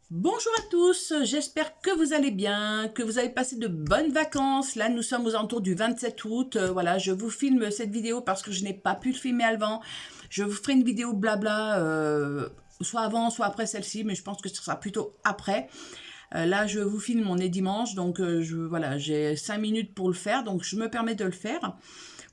Bonjour à tous, j'espère que vous allez bien, que vous avez passé de bonnes vacances. Là, nous sommes aux alentours du 27 août. Voilà, je vous filme cette vidéo parce que je n'ai pas pu le filmer avant. Je vous ferai une vidéo blabla, soit avant, soit après celle-ci, mais je pense que ce sera plutôt après. Là, je vous filme, on est dimanche, donc voilà, j'ai 5 minutes pour le faire, donc je me permets de le faire.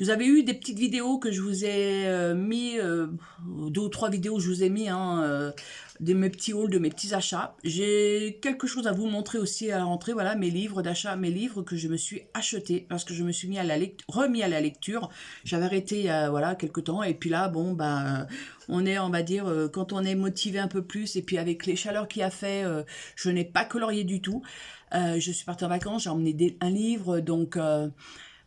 Vous avez eu des petites vidéos que je vous ai mis, 2 ou 3 vidéos que je vous ai mis, de mes petits hauls, de mes petits achats. J'ai quelque chose à vous montrer aussi à la rentrée, voilà, mes livres d'achat, mes livres que je me suis achetés parce que je me suis mis remis à la lecture. J'avais arrêté il y a, voilà, quelques temps, et puis là, bon, bah, on est, on va dire, quand on est motivé un peu plus, et puis avec les chaleurs qu'il a fait, je n'ai pas colorié du tout. Je suis partie en vacances, j'ai emmené un livre, donc...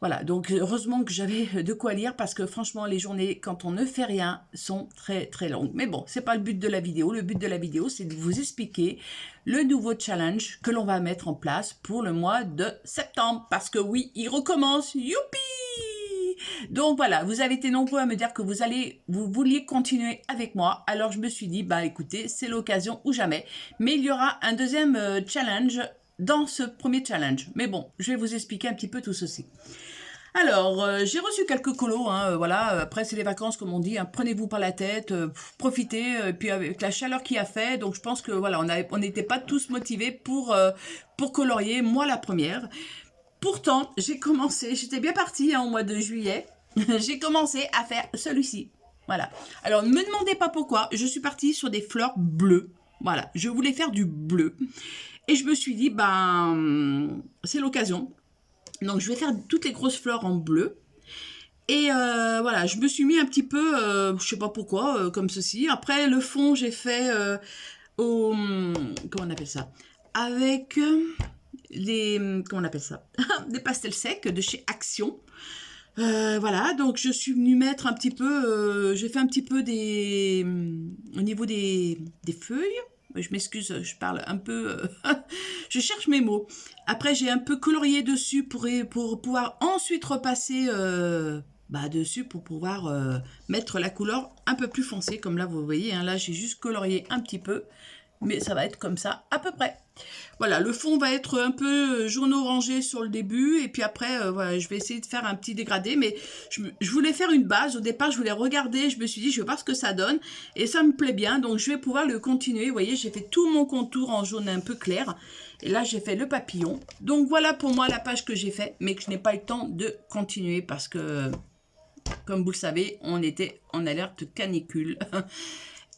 voilà, donc heureusement que j'avais de quoi lire parce que franchement, les journées, quand on ne fait rien, sont très très longues. Mais bon, c'est pas le but de la vidéo. Le but de la vidéo, c'est de vous expliquer le nouveau challenge que l'on va mettre en place pour le mois de septembre. Parce que oui, il recommence. Youpi! Donc voilà, vous avez été nombreux à me dire que vous vouliez continuer avec moi. Alors je me suis dit, bah écoutez, c'est l'occasion ou jamais. Mais il y aura un deuxième challenge dans ce premier challenge. Mais bon, je vais vous expliquer un petit peu tout ceci. Alors, j'ai reçu quelques colos, voilà, après c'est les vacances comme on dit, prenez-vous par la tête, profitez, et puis avec la chaleur qu'il a fait, donc je pense que voilà, on n'était pas tous motivés pour colorier, moi la première. Pourtant, j'étais bien partie au mois de juillet, j'ai commencé à faire celui-ci, voilà. Alors, ne me demandez pas pourquoi, je suis partie sur des fleurs bleues, voilà, je voulais faire du bleu, et je me suis dit, ben, c'est l'occasion. Donc, je vais faire toutes les grosses fleurs en bleu. Et voilà, je me suis mis un petit peu, je sais pas pourquoi, comme ceci. Après, le fond, j'ai fait comment on appelle ça? Avec comment on appelle ça? Des pastels secs de chez Action. Voilà, donc je suis venue mettre un petit peu, j'ai fait un petit peu au niveau des feuilles. Je m'excuse, je parle un peu, je cherche mes mots. Après, j'ai un peu colorié dessus pour pouvoir ensuite repasser dessus pour pouvoir mettre la couleur un peu plus foncée, comme là vous voyez. Là, j'ai juste colorié un petit peu, mais ça va être comme ça à peu près. Voilà, le fond va être un peu jaune-orangé sur le début, et puis après, voilà, je vais essayer de faire un petit dégradé, mais je voulais faire une base. Au départ, je voulais regarder, je me suis dit, je vais voir ce que ça donne, et ça me plaît bien, donc je vais pouvoir le continuer. Vous voyez, j'ai fait tout mon contour en jaune un peu clair, et là, j'ai fait le papillon. Donc voilà pour moi la page que j'ai faite, mais que je n'ai pas eu le temps de continuer, parce que, comme vous le savez, on était en alerte canicule,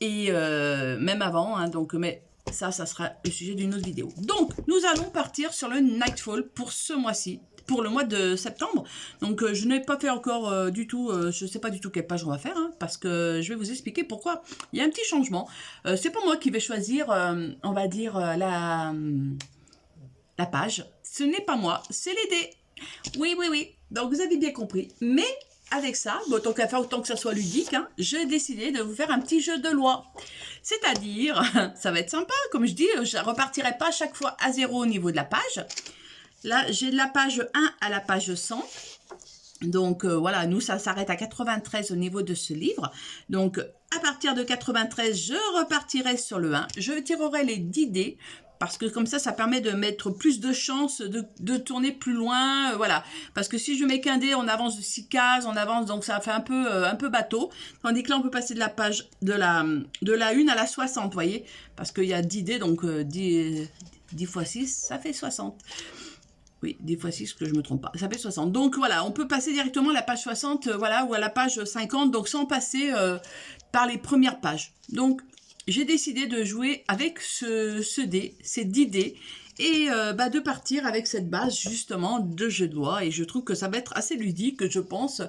et même avant, donc, mais... ça sera le sujet d'une autre vidéo. Donc, nous allons partir sur le Nightfall pour ce mois-ci, pour le mois de septembre. Donc, je n'ai pas fait encore du tout, je ne sais pas du tout quelle page on va faire, parce que je vais vous expliquer pourquoi. Il y a un petit changement. C'est pas moi qui vais choisir, on va dire, la page. Ce n'est pas moi, c'est les dés. Oui, oui, oui. Donc, vous avez bien compris. Mais... avec ça, bon, tant qu'à faire autant que ça soit ludique, j'ai décidé de vous faire un petit jeu de loi. C'est-à-dire, ça va être sympa, comme je dis, je ne repartirai pas chaque fois à 0 au niveau de la page. Là, j'ai de la page 1 à la page 100. Donc, voilà, nous, ça s'arrête à 93 au niveau de ce livre. Donc, à partir de 93, je repartirai sur le 1. Je tirerai les 10 dés. Parce que comme ça permet de mettre plus de chances de tourner plus loin, voilà. Parce que si je mets qu'un dé, on avance de 6 cases, on avance, donc ça fait un peu bateau. Tandis que là, on peut passer de la page, de la 1 à la 60, vous voyez. Parce qu'il y a 10 dés, donc 10 x 6, ça fait 60. Oui, 10 x 6, que je ne me trompe pas, ça fait 60. Donc voilà, on peut passer directement à la page 60, voilà, ou à la page 50, donc sans passer par les premières pages. Donc, j'ai décidé de jouer avec ce dé, ces 10 dés, et de partir avec cette base justement de jeu de loi. Et je trouve que ça va être assez ludique, je pense.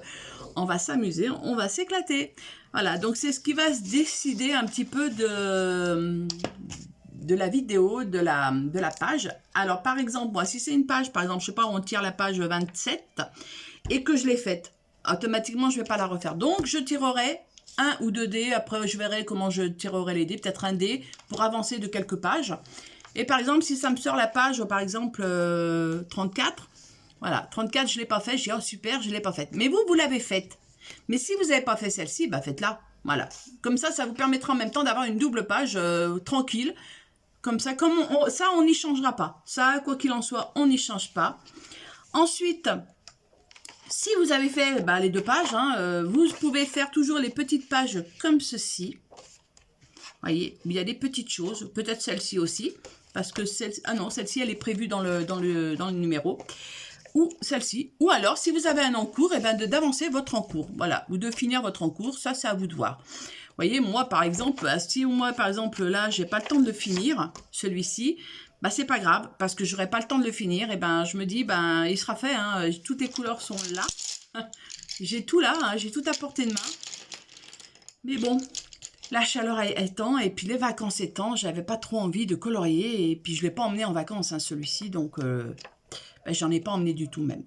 On va s'amuser, on va s'éclater. Voilà, donc c'est ce qui va se décider un petit peu de la vidéo, de la page. Alors par exemple, moi, si c'est une page, par exemple, je sais pas, on tire la page 27 et que je l'ai faite, automatiquement, je vais pas la refaire. Donc, je tirerai 1 ou 2 dés, après je verrai comment je tirerai les dés, peut-être un dé pour avancer de quelques pages. Et par exemple, si ça me sort la page, par exemple, 34, voilà, 34, je ne l'ai pas fait, je dis, oh super, je ne l'ai pas faite. Mais vous, vous l'avez faite. Mais si vous n'avez pas fait celle-ci, bah faites-la. Voilà. Comme ça vous permettra en même temps d'avoir une double page tranquille. Comme ça, ça, on n'y changera pas. Ça, quoi qu'il en soit, on n'y change pas. Ensuite, si vous avez fait les 2 pages, hein, vous pouvez faire toujours les petites pages comme ceci. Voyez, il y a des petites choses, peut-être celle-ci aussi, parce que celle-ci, elle est prévue dans le numéro, ou celle-ci. Ou alors, si vous avez un encours, et d'avancer votre encours, voilà, ou de finir votre encours, ça, c'est à vous de voir. Vous voyez, moi, par exemple, si moi, par exemple, là, j'ai pas le temps de finir, celui-ci, c'est pas grave, parce que j'aurai pas le temps de le finir, et je me dis, il sera fait, hein, toutes les couleurs sont là, j'ai tout là, hein, j'ai tout à portée de main, mais bon, la chaleur étant, et puis les vacances étant, j'avais pas trop envie de colorier, et puis je l'ai pas emmené en vacances, hein, celui-ci, donc j'en ai pas emmené du tout même.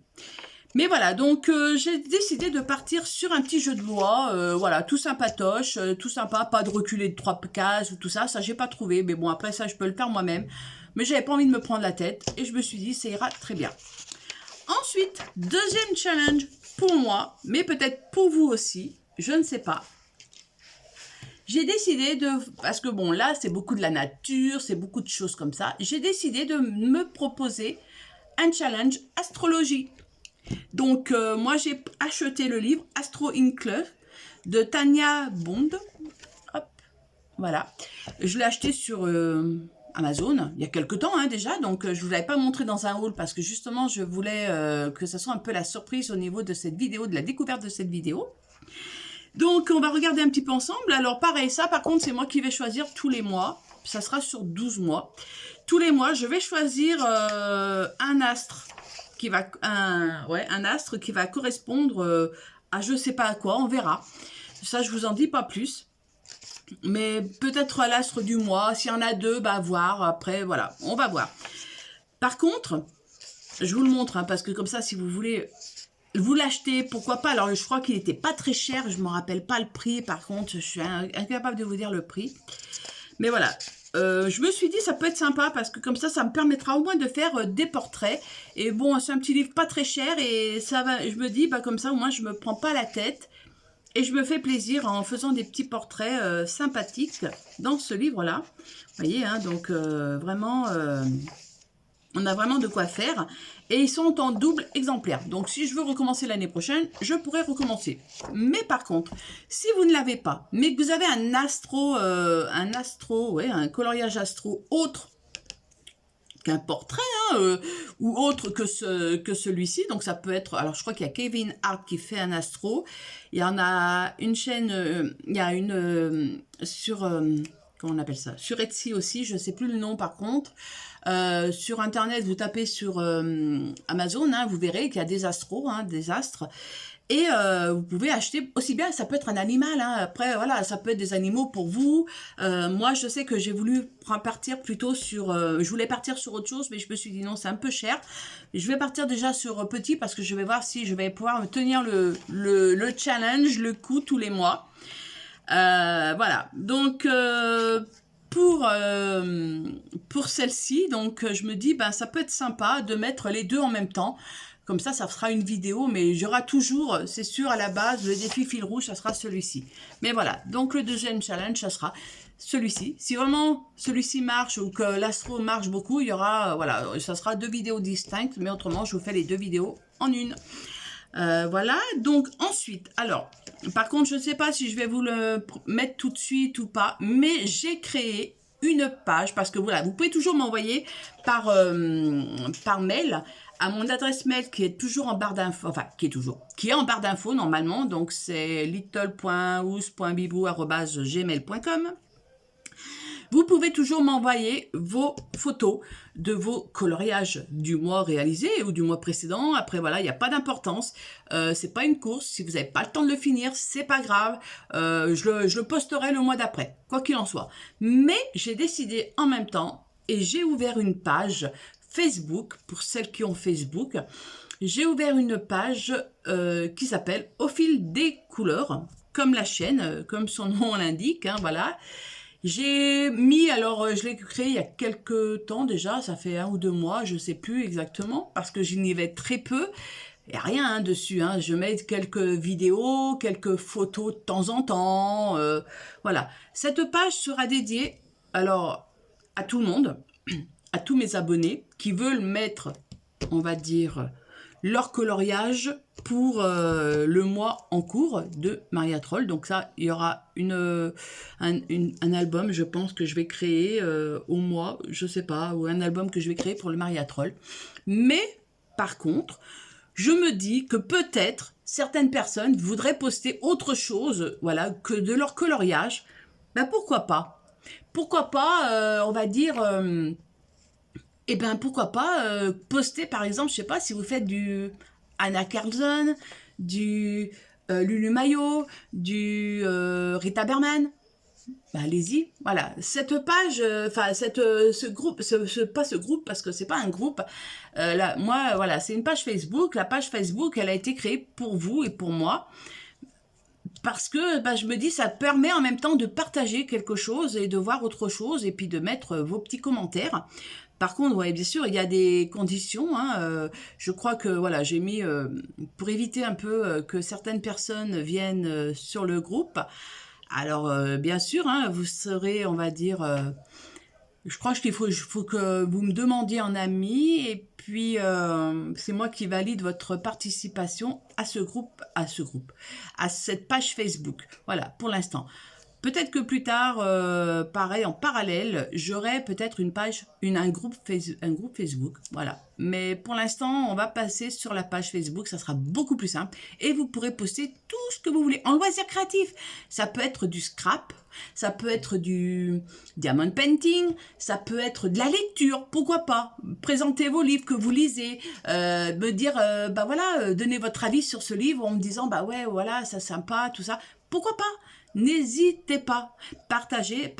Mais voilà, donc j'ai décidé de partir sur un petit jeu de loi, voilà, tout sympatoche, tout sympa, pas de reculer de 3 cases ou tout ça, j'ai pas trouvé, mais bon, après ça, je peux le faire moi-même. Mais j'avais pas envie de me prendre la tête, et je me suis dit, ça ira très bien. Ensuite, deuxième challenge pour moi, mais peut-être pour vous aussi, je ne sais pas. J'ai décidé parce que bon, là, c'est beaucoup de la nature, c'est beaucoup de choses comme ça, j'ai décidé de me proposer un challenge astrologie. Donc, moi, j'ai acheté le livre Astro in Club de Tania Bond. Hop, voilà. Je l'ai acheté sur Amazon il y a quelques temps déjà. Donc, je ne vous l'avais pas montré dans un haul parce que justement, je voulais que ce soit un peu la surprise au niveau de cette vidéo, de la découverte de cette vidéo. Donc, on va regarder un petit peu ensemble. Alors, pareil, ça, par contre, c'est moi qui vais choisir tous les mois. Ça sera sur 12 mois. Tous les mois, je vais choisir un astre. Un astre qui va correspondre à je sais pas à quoi, on verra. Ça, je vous en dis pas plus. Mais peut-être l'astre du mois, s'il y en a 2, à voir. Après, voilà, on va voir. Par contre, je vous le montre, parce que comme ça, si vous voulez vous l'acheter, pourquoi pas. Alors, je crois qu'il n'était pas très cher, je ne me rappelle pas le prix. Par contre, je suis incapable de vous dire le prix. Mais voilà. Je me suis dit ça peut être sympa parce que comme ça me permettra au moins de faire des portraits. Et bon, c'est un petit livre pas très cher et ça va, je me dis, comme ça au moins je me prends pas la tête et je me fais plaisir en faisant des petits portraits sympathiques dans ce livre-là. Vous voyez, hein, donc vraiment, on a vraiment de quoi faire. Et ils sont en double exemplaire. Donc, si je veux recommencer l'année prochaine, je pourrais recommencer. Mais par contre, si vous ne l'avez pas, mais que vous avez un un coloriage astro autre qu'un portrait, ou autre que celui-ci. Donc, ça peut être... Alors, je crois qu'il y a Kevin Hart qui fait un astro. Il y en a une chaîne... il y a une... sur... comment on appelle ça? Sur Etsy aussi, je ne sais plus le nom par contre. Sur internet, vous tapez sur Amazon, vous verrez qu'il y a des astros, des astres. Et vous pouvez acheter aussi bien, ça peut être un animal. Après, voilà, ça peut être des animaux pour vous. Moi, je sais que j'ai voulu partir plutôt sur... je voulais partir sur autre chose, mais je me suis dit non, c'est un peu cher. Je vais partir déjà sur petit parce que je vais voir si je vais pouvoir me tenir le challenge, le coup tous les mois. Voilà, donc... pour celle-ci, donc je me dis, ça peut être sympa de mettre les deux en même temps. Comme ça sera une vidéo, mais j'aurai toujours, c'est sûr, à la base, le défi fil rouge, ça sera celui-ci. Mais voilà, donc le deuxième challenge, ça sera celui-ci. Si vraiment celui-ci marche ou que l'astro marche beaucoup, il y aura, voilà, ça sera 2 vidéos distinctes, mais autrement, je vous fais les 2 vidéos en une. Voilà, donc ensuite, alors, par contre, je ne sais pas si je vais vous le mettre tout de suite ou pas, mais j'ai créé une page, parce que voilà, vous pouvez toujours m'envoyer par mail à mon adresse mail qui est toujours en barre d'infos, enfin, qui est en barre d'infos normalement, donc c'est little.ous.bibou@gmail.com. Vous pouvez toujours m'envoyer vos photos de vos coloriages du mois réalisé ou du mois précédent. Après, voilà, il n'y a pas d'importance. C'est pas une course. Si vous n'avez pas le temps de le finir, c'est pas grave. Je le posterai le mois d'après, quoi qu'il en soit. Mais j'ai décidé en même temps, et j'ai ouvert une page Facebook, pour celles qui ont Facebook, j'ai ouvert une page qui s'appelle Au fil des couleurs, comme la chaîne, comme son nom l'indique, voilà. J'ai mis, alors je l'ai créé il y a quelques temps déjà, ça fait 1 ou 2 mois, je sais plus exactement, parce que j'y n'y vais très peu. Il n'y a rien hein, dessus, hein. Je mets quelques vidéos, quelques photos de temps en temps. Voilà. Cette page sera dédiée alors à tout le monde, à tous mes abonnés qui veulent mettre, on va dire, leur coloriage pour le mois en cours de Maria Troll. Donc ça, il y aura un album, je pense, que je vais créer au mois, je sais pas, ou un album que je vais créer pour le Maria Troll. Mais, par contre, je me dis que peut-être certaines personnes voudraient poster autre chose, voilà, que de leur coloriage. Ben pourquoi pas? Pourquoi pas, on va dire, eh ben pourquoi pas poster par exemple, je sais pas, si vous faites du Anna Carlson, du Lulu Mayo, du Rita Berman, bah, allez-y, voilà. Cette page, enfin ce groupe, pas ce groupe parce que c'est pas un groupe. Là, moi, voilà, c'est une page Facebook. La page Facebook, elle a été créée pour vous et pour moi parce que bah, je me dis ça permet en même temps de partager quelque chose et de voir autre chose et puis de mettre vos petits commentaires. Par contre, ouais, bien sûr, il y a des conditions. Hein, je crois que voilà, j'ai mis pour éviter un peu que certaines personnes viennent sur le groupe. Alors, bien sûr, hein, vous serez, on va dire, je crois qu'il faut que vous me demandiez en ami, et puis c'est moi qui valide votre participation à à cette page Facebook. Voilà, pour l'instant. Peut-être que plus tard, pareil, en parallèle, j'aurai peut-être un groupe Facebook, voilà. Mais pour l'instant, on va passer sur la page Facebook, ça sera beaucoup plus simple. Et vous pourrez poster tout ce que vous voulez en loisir créatif. Ça peut être du scrap, ça peut être du diamond painting, ça peut être de la lecture, pourquoi pas. Présentez vos livres que vous lisez, me dire, bah voilà, donnez votre avis sur ce livre en me disant, bah ouais, voilà, ça sympa, tout ça. Pourquoi pas? N'hésitez pas, partagez,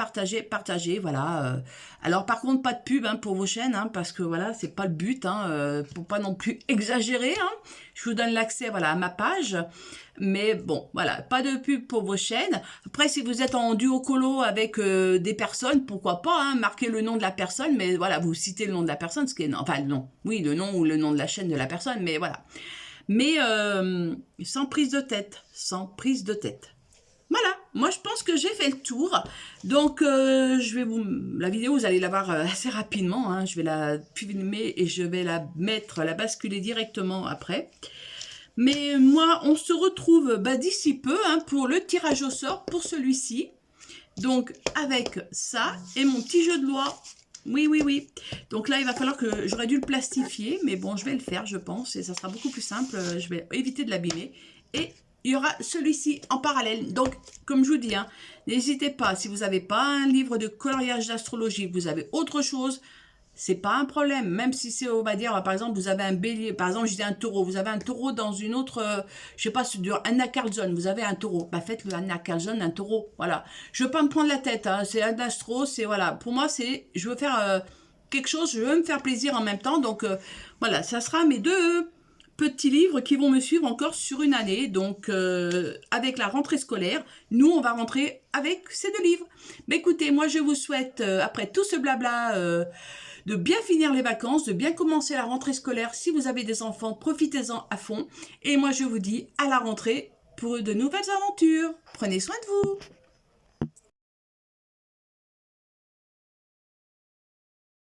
voilà. Alors par contre, pas de pub hein, pour vos chaînes, hein, parce que voilà, c'est pas le but, hein, pour pas non plus exagérer. Hein. Je vous donne l'accès, voilà, à ma page, mais bon, voilà, pas de pub pour vos chaînes. Après, si vous êtes en duo colo avec des personnes, pourquoi pas, hein, marquez le nom de la personne, mais voilà, vous citez le nom de la personne, ce qui est, enfin non, oui, le nom ou le nom de la chaîne de la personne, mais voilà. Mais sans prise de tête, sans prise de tête. Voilà, moi je pense que j'ai fait le tour. Donc je vais la vidéo, vous allez la voir assez rapidement. Hein. Je vais la filmer et je vais la basculer directement après. Mais moi, on se retrouve d'ici peu hein, pour le tirage au sort pour celui-ci. Donc avec ça et mon petit jeu de loi. Oui, oui, oui. Donc là, il va falloir que j'aurais dû le plastifier, mais bon, je vais le faire, je pense, et ça sera beaucoup plus simple. Je vais éviter de l'abîmer. Et il y aura celui-ci en parallèle. Donc, comme je vous dis, hein, n'hésitez pas, si vous n'avez pas un livre de coloriage d'astrologie, vous avez autre chose, c'est pas un problème. Même si c'est, on va dire, par exemple, vous avez un bélier, par exemple, je dis un taureau, vous avez un taureau dans une autre, je sais pas, sur Anna Carlson, vous avez un taureau, bah faites le Anna Carlson, un taureau, voilà. Je veux pas me prendre la tête, hein, c'est un astro, c'est, voilà, pour moi, c'est, je veux faire quelque chose, je veux me faire plaisir en même temps, donc, voilà, ça sera mes deux petits livres qui vont me suivre encore sur une année. Donc, avec la rentrée scolaire, nous, on va rentrer avec ces deux livres. Mais écoutez, moi, je vous souhaite, après tout ce blabla, de bien finir les vacances, de bien commencer la rentrée scolaire. Si vous avez des enfants, profitez-en à fond. Et moi, je vous dis à la rentrée pour de nouvelles aventures. Prenez soin de vous.